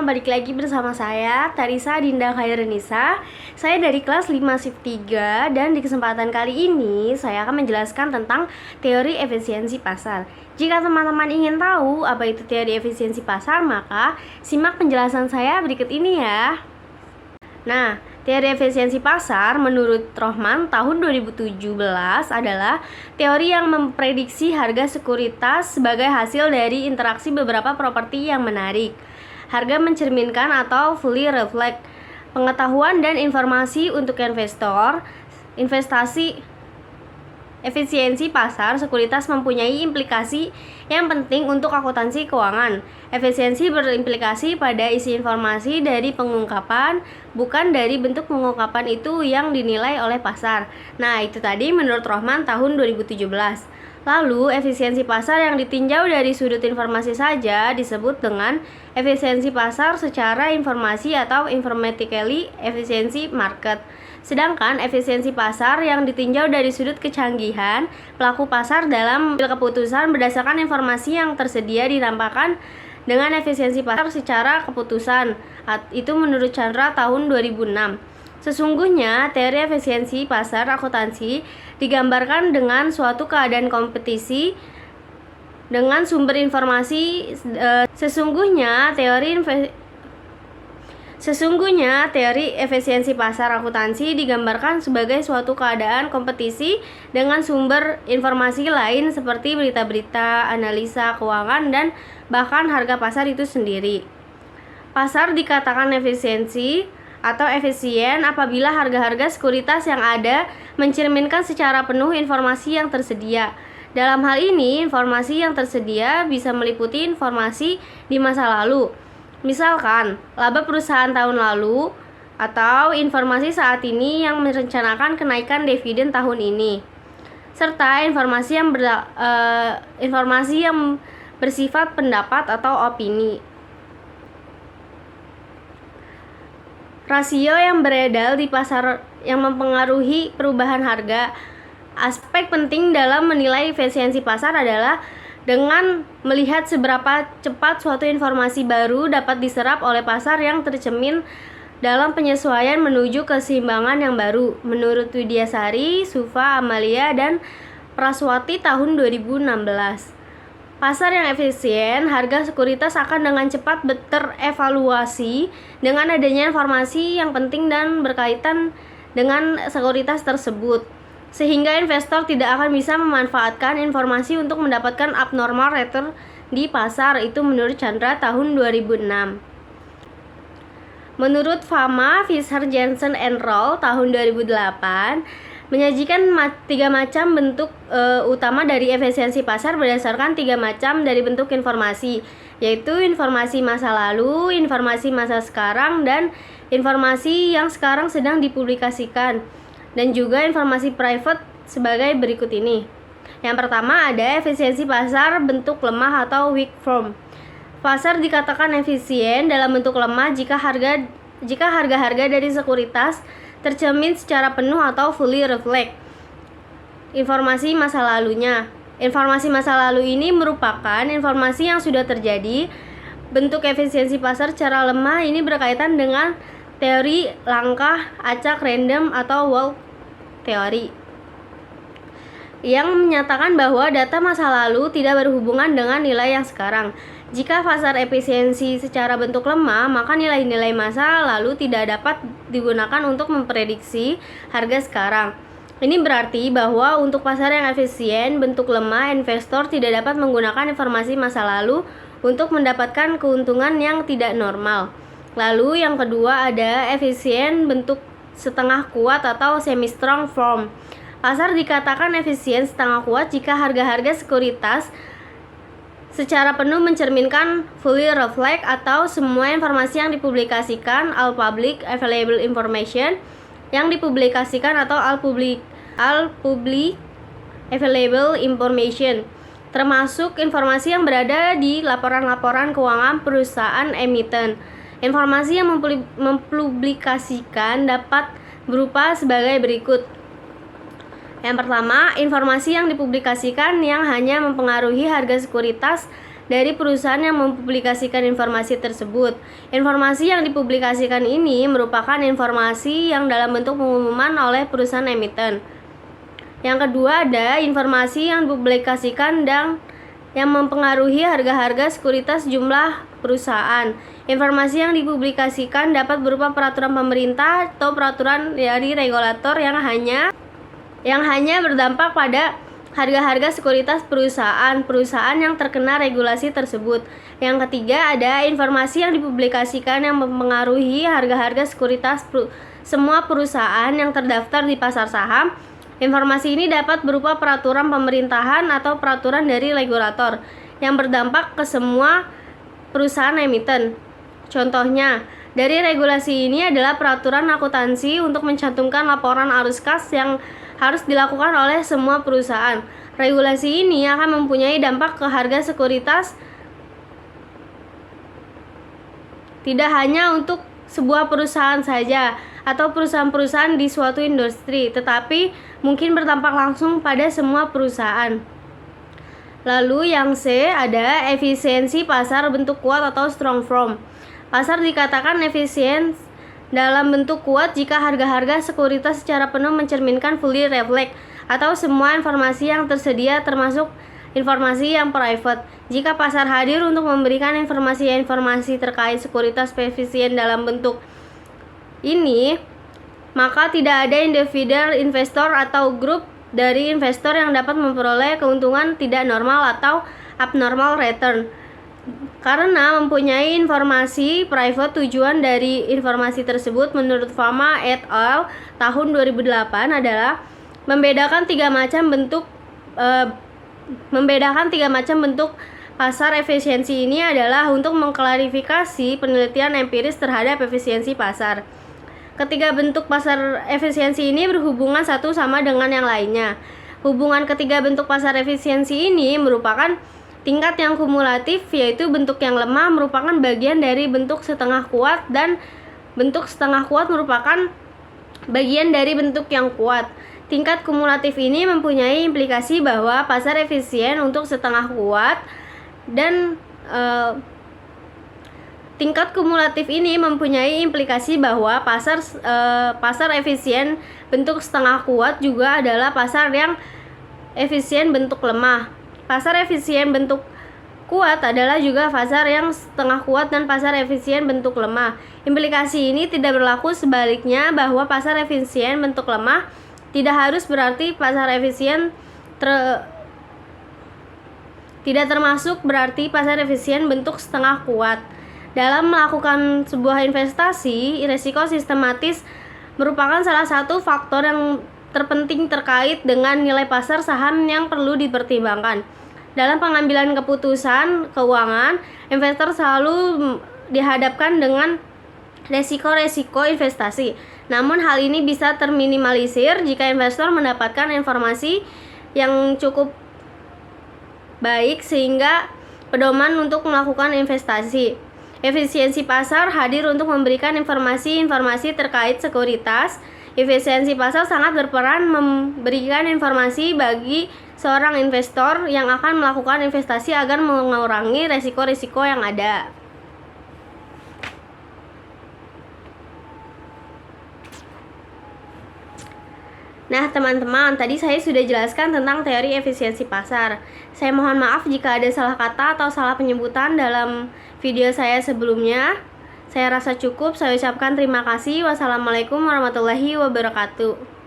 balik lagi bersama saya, Tarisa Dinda Khairenisa. Saya dari kelas 5 Shift 3 dan di kesempatan kali ini saya akan menjelaskan tentang teori efisiensi pasar. Jika teman-teman ingin tahu apa itu teori efisiensi pasar, maka simak penjelasan saya berikut ini ya. Nah, teori efisiensi pasar menurut Rohman tahun 2017 adalah teori yang memprediksi harga sekuritas sebagai hasil dari interaksi beberapa properti yang menarik. Harga mencerminkan atau fully reflect pengetahuan dan informasi untuk investor. Investasi efisiensi pasar sekuritas mempunyai implikasi yang penting untuk akuntansi keuangan. Efisiensi berimplikasi pada isi informasi dari pengungkapan, bukan dari bentuk pengungkapan itu yang dinilai oleh pasar. Nah, itu tadi menurut Rohman tahun 2017. Lalu, efisiensi pasar yang ditinjau dari sudut informasi saja disebut dengan efisiensi pasar secara informasi atau informatically efisiensi market. Sedangkan efisiensi pasar yang ditinjau dari sudut kecanggihan pelaku pasar dalam keputusan berdasarkan informasi yang tersedia dinampakkan dengan efisiensi pasar secara keputusan. Itu menurut Chandra tahun 2006. Sesungguhnya, teori efisiensi pasar akuntansi digambarkan dengan suatu keadaan kompetisi dengan sumber informasi. Sesungguhnya, teori efisiensi pasar akuntansi digambarkan sebagai suatu keadaan kompetisi dengan sumber informasi lain seperti berita-berita, analisa keuangan, dan bahkan harga pasar itu sendiri. Pasar dikatakan efisiensi atau efisien apabila harga-harga sekuritas yang ada mencerminkan secara penuh informasi yang tersedia. Dalam hal ini, informasi yang tersedia bisa meliputi informasi di masa lalu, misalkan laba perusahaan tahun lalu, atau informasi saat ini yang merencanakan kenaikan dividen tahun ini, serta informasi yang bersifat pendapat atau opini. Rasio yang beredar di pasar yang mempengaruhi perubahan harga. Aspek penting dalam menilai efisiensi pasar adalah dengan melihat seberapa cepat suatu informasi baru dapat diserap oleh pasar yang tercermin dalam penyesuaian menuju keseimbangan yang baru. Menurut Widyasari, Sufa, Amalia, dan Praswati tahun 2016. Pasar yang efisien, harga sekuritas akan dengan cepat terevaluasi dengan adanya informasi yang penting dan berkaitan dengan sekuritas tersebut, sehingga investor tidak akan bisa memanfaatkan informasi untuk mendapatkan abnormal return di pasar. Itu menurut Chandra tahun 2006. Menurut Fama, Fisher, Jensen, and Roll tahun 2008 menyajikan 3 macam bentuk utama dari efisiensi pasar berdasarkan 3 macam dari bentuk informasi, yaitu informasi masa lalu, informasi masa sekarang, dan informasi yang sekarang sedang dipublikasikan, dan juga informasi private sebagai berikut ini. Yang pertama ada efisiensi pasar bentuk lemah atau weak form. Pasar dikatakan efisien dalam bentuk lemah jika harga-harga dari sekuritas tercermin secara penuh atau fully reflect informasi masa lalunya. Informasi masa lalu ini merupakan informasi yang sudah terjadi. Bentuk efisiensi pasar secara lemah ini berkaitan dengan teori langkah acak random atau walk teori, yang menyatakan bahwa data masa lalu tidak berhubungan dengan nilai yang sekarang. Jika pasar efisiensi secara bentuk lemah, maka nilai-nilai masa lalu tidak dapat digunakan untuk memprediksi harga sekarang. Ini berarti bahwa untuk pasar yang efisien bentuk lemah, investor tidak dapat menggunakan informasi masa lalu untuk mendapatkan keuntungan yang tidak normal. Lalu yang kedua ada efisien bentuk setengah kuat atau semi-strong form. Pasar dikatakan efisien setengah kuat jika harga-harga sekuritas secara penuh mencerminkan fully reflect atau semua informasi yang dipublikasikan, all public available information yang dipublikasikan, atau all public available information, termasuk informasi yang berada di laporan-laporan keuangan perusahaan emiten. Informasi yang mempublikasikan dapat berupa sebagai berikut. Yang pertama, informasi yang dipublikasikan yang hanya mempengaruhi harga sekuritas dari perusahaan yang mempublikasikan informasi tersebut. Informasi yang dipublikasikan ini merupakan informasi yang dalam bentuk pengumuman oleh perusahaan emiten. Yang kedua ada informasi yang dipublikasikan dan yang mempengaruhi harga-harga sekuritas jumlah perusahaan. Informasi yang dipublikasikan dapat berupa peraturan pemerintah atau peraturan dari regulator yang hanya berdampak pada harga-harga sekuritas perusahaan yang terkena regulasi tersebut. Yang ketiga ada informasi yang dipublikasikan yang mempengaruhi harga-harga sekuritas semua perusahaan yang terdaftar di pasar saham. Informasi ini dapat berupa peraturan pemerintahan atau peraturan dari regulator yang berdampak ke semua perusahaan emiten. Contohnya, dari regulasi ini adalah peraturan akuntansi untuk mencantumkan laporan arus kas yang harus dilakukan oleh semua perusahaan. Regulasi ini akan mempunyai dampak ke harga sekuritas tidak hanya untuk sebuah perusahaan saja atau perusahaan-perusahaan di suatu industri, tetapi mungkin berdampak langsung pada semua perusahaan. Lalu yang C ada efisiensi pasar bentuk kuat atau strong form. Pasar dikatakan efisien dalam bentuk kuat jika harga-harga sekuritas secara penuh mencerminkan fully reflect atau semua informasi yang tersedia termasuk informasi yang private. Jika pasar hadir untuk memberikan informasi terkait sekuritas efisien dalam bentuk ini, maka tidak ada individual investor atau grup dari investor yang dapat memperoleh keuntungan tidak normal atau abnormal return. Karena mempunyai informasi private, tujuan dari informasi tersebut menurut Fama et al. Tahun 2008 adalah membedakan tiga macam bentuk pasar efisiensi. Ini adalah untuk mengklarifikasi penelitian empiris terhadap efisiensi pasar. Ketiga bentuk pasar efisiensi ini berhubungan satu sama dengan yang lainnya. Hubungan ketiga bentuk pasar efisiensi ini merupakan tingkat yang kumulatif, yaitu bentuk yang lemah merupakan bagian dari bentuk setengah kuat dan bentuk setengah kuat merupakan bagian dari bentuk yang kuat. Tingkat kumulatif ini mempunyai implikasi bahwa pasar efisien untuk setengah kuat dan tingkat kumulatif ini mempunyai implikasi bahwa pasar efisien bentuk setengah kuat juga adalah pasar yang efisien bentuk lemah. Pasar efisien bentuk kuat adalah juga pasar yang setengah kuat dan pasar efisien bentuk lemah. Implikasi ini tidak berlaku sebaliknya, bahwa pasar efisien bentuk lemah tidak harus berarti pasar efisien tidak termasuk berarti pasar efisien bentuk setengah kuat. Dalam melakukan sebuah investasi, risiko sistematis merupakan salah satu faktor yang terpenting terkait dengan nilai pasar saham yang perlu dipertimbangkan. Dalam pengambilan keputusan keuangan, investor selalu dihadapkan dengan resiko-resiko investasi. Namun hal ini bisa terminimalisir jika investor mendapatkan informasi yang cukup baik sehingga pedoman untuk melakukan investasi. Efisiensi pasar hadir untuk memberikan informasi terkait sekuritas. Efisiensi pasar sangat berperan memberikan informasi bagi seorang investor yang akan melakukan investasi agar mengurangi resiko-resiko yang ada. Nah teman-teman, tadi saya sudah jelaskan tentang teori efisiensi pasar. Saya mohon maaf jika ada salah kata atau salah penyebutan dalam video saya sebelumnya. Saya rasa cukup, saya ucapkan terima kasih. Wassalamualaikum warahmatullahi wabarakatuh.